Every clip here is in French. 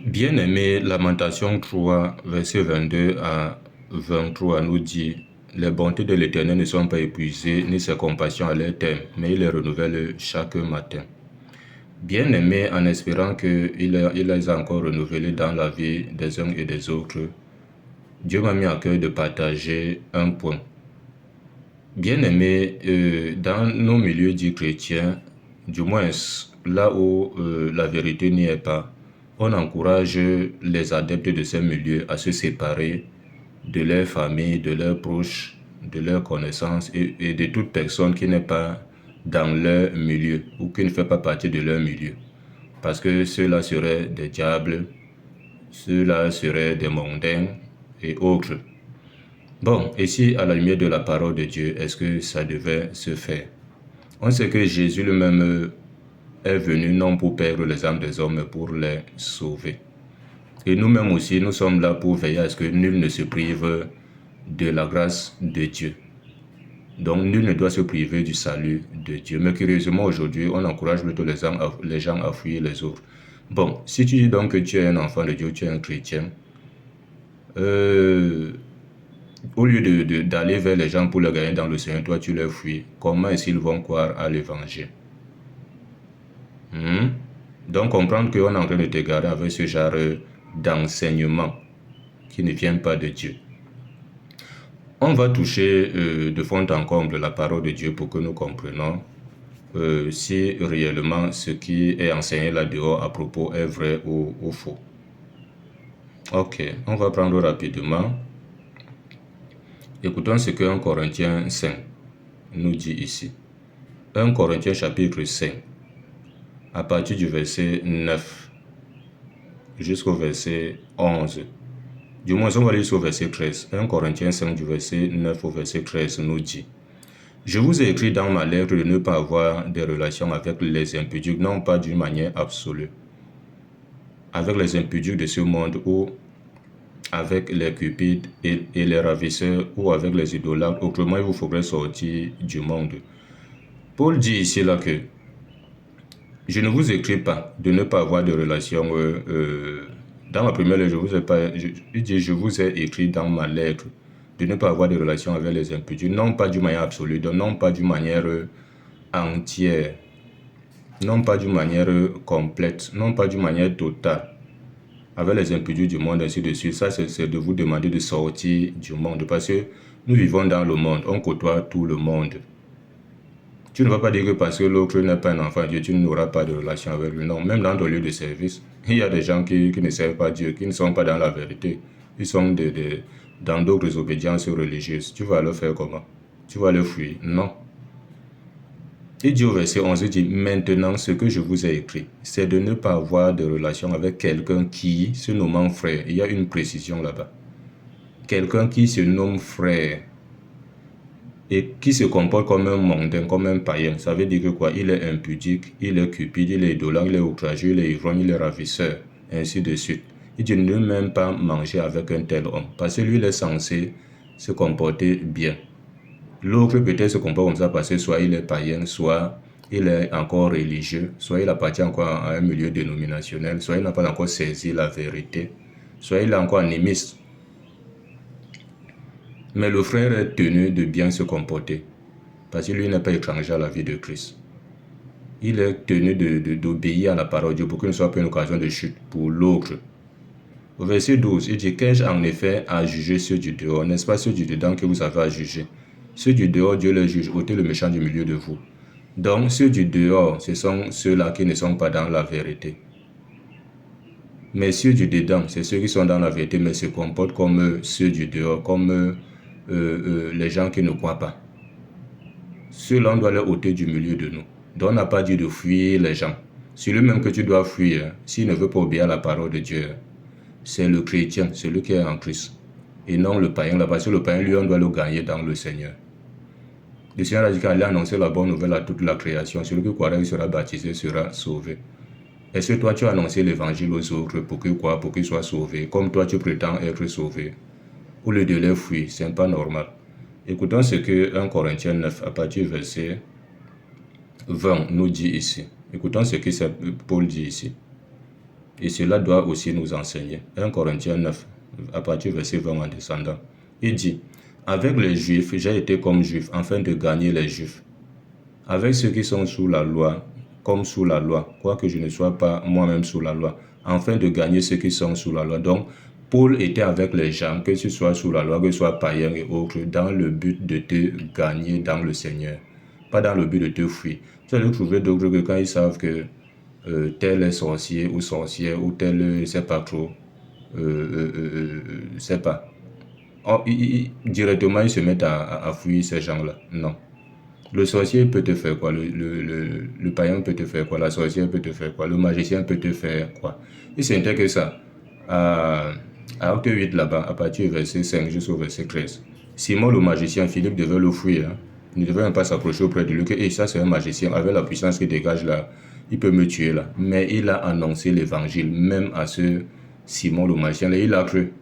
Bien-aimé, Lamentation 3, verset 22 à 23 nous dit: Les bontés de l'Éternel ne sont pas épuisées, ni ses compassions à leur terme, mais il les renouvelle chaque matin. Bien-aimé, en espérant qu'il les a encore renouvelés dans la vie des uns et des autres, Dieu m'a mis à cœur de partager un point. Bien-aimé, dans nos milieux dits chrétiens, du moins là où la vérité n'y est pas, on encourage les adeptes de ces milieux à se séparer de leur famille, de leurs proches, de leurs connaissances et de toute personne qui n'est pas dans leur milieu ou qui ne fait pas partie de leur milieu. Parce que ceux-là seraient des diables, ceux-là seraient des mondains et autres. Bon, ici, à la lumière de la parole de Dieu, est-ce que ça devait se faire? On sait que Jésus lui-même est venu non pour perdre les âmes des hommes, mais pour les sauver. Et nous-mêmes aussi, nous sommes là pour veiller à ce que nul ne se prive de la grâce de Dieu. Donc, nul ne doit se priver du salut de Dieu. Mais curieusement, aujourd'hui, on encourage plutôt les gens à fuir les autres. Bon, si tu dis donc que tu es un enfant de Dieu, tu es un chrétien, au lieu d'aller vers les gens pour les gagner dans le Seigneur, toi tu les fuis. Comment est-ce qu'ils vont croire à l'évangile? Donc comprendre qu'on est en train de t'égarer avec ce genre d'enseignement qui ne vient pas de Dieu. On va toucher de fond en comble la parole de Dieu pour que nous comprenions si réellement ce qui est enseigné là-dehors à propos est vrai ou faux. Ok, on va prendre rapidement. Écoutons ce que 1 Corinthiens 5 nous dit ici. 1 Corinthiens chapitre 5, à partir du verset 9 jusqu'au verset 11. Du moins, on va lire au verset 13. 1 Corinthiens 5 du verset 9 au verset 13 nous dit: Je vous ai écrit dans ma lettre de ne pas avoir des relations avec les impudiques, non pas d'une manière absolue, avec les impudiques de ce monde ou avec les cupides et les ravisseurs ou avec les idolâtres, autrement il vous faudrait sortir du monde. Paul dit ici là que je ne vous écris pas de ne pas avoir de relations. Dans ma première lettre, je vous ai écrit dans ma lettre de ne pas avoir de relations avec les impudiques, non pas d'une manière absolue, donc non pas d'une manière entière, non pas d'une manière complète, non pas d'une manière totale, avec les impudiques du monde, ainsi de suite. Ça, c'est de vous demander de sortir du monde, parce que nous vivons dans le monde, on côtoie tout le monde. Tu ne vas pas dire que parce que l'autre n'est pas un enfant de Dieu, tu n'auras pas de relation avec lui. Non, même dans ton lieu de service, il y a des gens qui ne servent pas Dieu, qui ne sont pas dans la vérité. Ils sont dans d'autres obédiences religieuses. Tu vas leur faire comment? Tu vas leur fuir? Non. Il dit au verset 11, il dit: Maintenant, ce que je vous ai écrit, c'est de ne pas avoir de relation avec quelqu'un qui, se nommant frère, il y a une précision là-bas. Quelqu'un qui se nomme frère et qui se comporte comme un mondain, comme un païen. Ça veut dire que quoi? Il est impudique, il est cupide, il est idolâtre, il est outrageux, il est ivrogne, il est ravisseur, ainsi de suite. Il dit ne même pas manger avec un tel homme, parce que lui, il est censé se comporter bien. L'autre peut-être se comporte comme ça parce que soit il est païen, soit il est encore religieux, soit il appartient encore à un milieu dénominationnel, soit il n'a pas encore saisi la vérité, soit il est encore animiste. Mais le frère est tenu de bien se comporter, parce que lui n'est pas étranger à la vie de Christ. Il est tenu d'obéir à la parole de Dieu pour qu'il ne soit pas une occasion de chute pour l'autre. Au verset 12, il dit: Qu'ai-je en effet à juger ceux du dehors? N'est-ce pas ceux du dedans que vous avez à juger? Ceux du dehors, Dieu les juge, ôtez le méchant du milieu de vous. Donc, ceux du dehors, ce sont ceux-là qui ne sont pas dans la vérité. Mais ceux du dedans, c'est ceux qui sont dans la vérité, mais se comportent comme ceux du dehors, comme les gens qui ne croient pas. Ceux-là, on doit les ôter du milieu de nous. Donc, on n'a pas dit de fuir les gens. C'est lui-même que tu dois fuir, s'il ne veut pas obéir à la parole de Dieu. C'est le chrétien, celui qui est en Christ. Et non le païen, là, parce que le païen, lui, on doit le gagner dans le Seigneur. Le Seigneur a dit qu'il allait annoncer la bonne nouvelle à toute la création. Celui qui croira, il sera baptisé, sera sauvé. Est-ce que toi, tu as annoncé l'évangile aux autres pour qu'ils croient, pour qu'ils soient sauvés, comme toi, tu prétends être sauvé? Au lieu de les fuir, ce n'est pas normal. Écoutons ce que 1 Corinthiens 9, à partir du verset 20, nous dit ici. Écoutons ce que Paul dit ici. Et cela doit aussi nous enseigner. 1 Corinthiens 9, à partir du verset 20 en descendant. Il dit, avec les Juifs, j'ai été comme Juif, afin de gagner les Juifs. Avec ceux qui sont sous la loi, comme sous la loi, quoique je ne sois pas moi-même sous la loi, afin de gagner ceux qui sont sous la loi. Donc, Paul était avec les gens, que ce soit sous la loi, que ce soit païen et autres, dans le but de te gagner dans le Seigneur, pas dans le but de te fuir. Vous allez trouver d'autres que quand ils savent que tel est sorcier ou sorcière, ou tel, je ne sais pas trop, je sais pas. Oh, directement, ils se mettent à fuir ces gens-là. Non. Le sorcier peut te faire quoi? Le païen peut te faire quoi? La sorcière peut te faire quoi? Le magicien peut te faire quoi? Et c'est que ça. À acte 8 là-bas, à partir du verset 5 jusqu'au verset 13. Simon le magicien, Philippe devait le fuir. Hein. Il ne devait même pas s'approcher auprès de lui. Que ça c'est un magicien. Avec la puissance qu'il dégage là, il peut me tuer là. Mais il a annoncé l'évangile, même à ce Simon le magicien. Là, il a cru.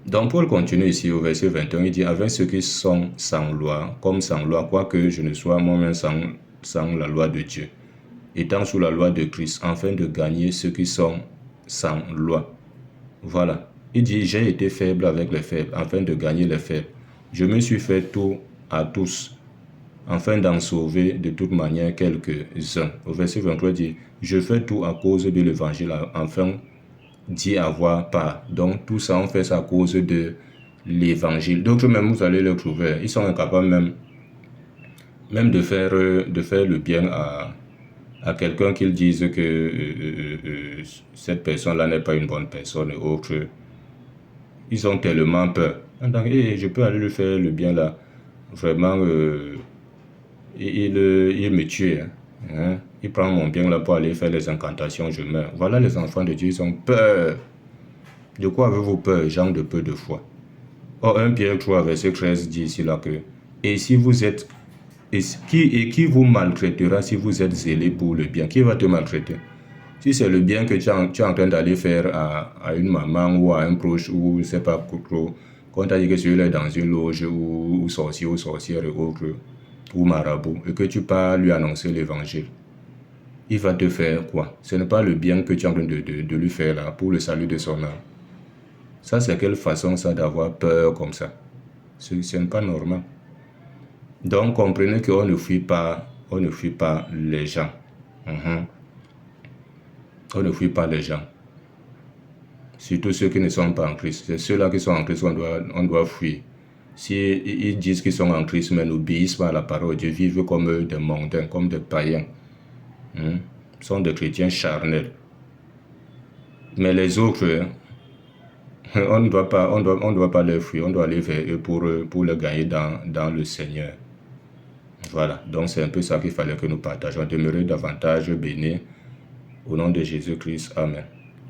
Donc Paul continue ici au verset 21, il dit, avec ceux qui sont sans loi, comme sans loi, quoique je ne sois moi-même sans la loi de Dieu, étant sous la loi de Christ, afin de gagner ceux qui sont sans loi. Voilà. Il dit, j'ai été faible avec les faibles, afin de gagner les faibles. Je me suis fait tout à tous, afin d'en sauver de toute manière quelques-uns. Au verset 23, il dit, je fais tout à cause de l'évangile, afin d'y avoir part. Donc tout ça, on fait ça à cause de l'évangile. D'autres même, vous allez le trouver. Ils sont incapables même de faire le bien à quelqu'un qu'ils disent que cette personne-là n'est pas une bonne personne et autre. Ils ont tellement peur. Donc, je peux aller lui faire le bien là. Vraiment, il me tue. Hein. Il prend mon bien là pour aller faire les incantations, je meurs. Voilà les enfants de Dieu, ils ont peur. De quoi avez-vous peur, gens de peu de foi? Or, 1 Pierre 3, verset 13 dit ici là que, et si vous êtes, qui vous maltraitera si vous êtes zélé pour le bien? Qui va te maltraiter? Si c'est le bien que tu es en train d'aller faire à une maman ou à un proche ou je ne sais pas trop, quand tu as dit que celui-là est dans une loge ou sorcier ou sorcière et autres, ou marabout, et que tu pars lui annoncer l'évangile, il va te faire quoi? Ce n'est pas le bien que tu es en train de lui faire là pour le salut de son âme. Ça, c'est quelle façon ça d'avoir peur comme ça? Ce n'est pas normal. Donc, comprenez qu'on ne fuit pas les gens. On ne fuit pas les gens. Surtout ceux qui ne sont pas en Christ. C'est ceux-là qui sont en Christ on doit fuir. Si ils disent qu'ils sont en Christ, mais n'obéissent pas à la parole de Dieu, vivent comme des mondains, comme des païens. Sont des chrétiens charnels. Mais les autres, on ne doit pas les fuir, on doit aller vers eux pour les gagner dans le Seigneur. Voilà, donc c'est un peu ça qu'il fallait que nous partageons. Demeurer davantage bénis au nom de Jésus-Christ. Amen.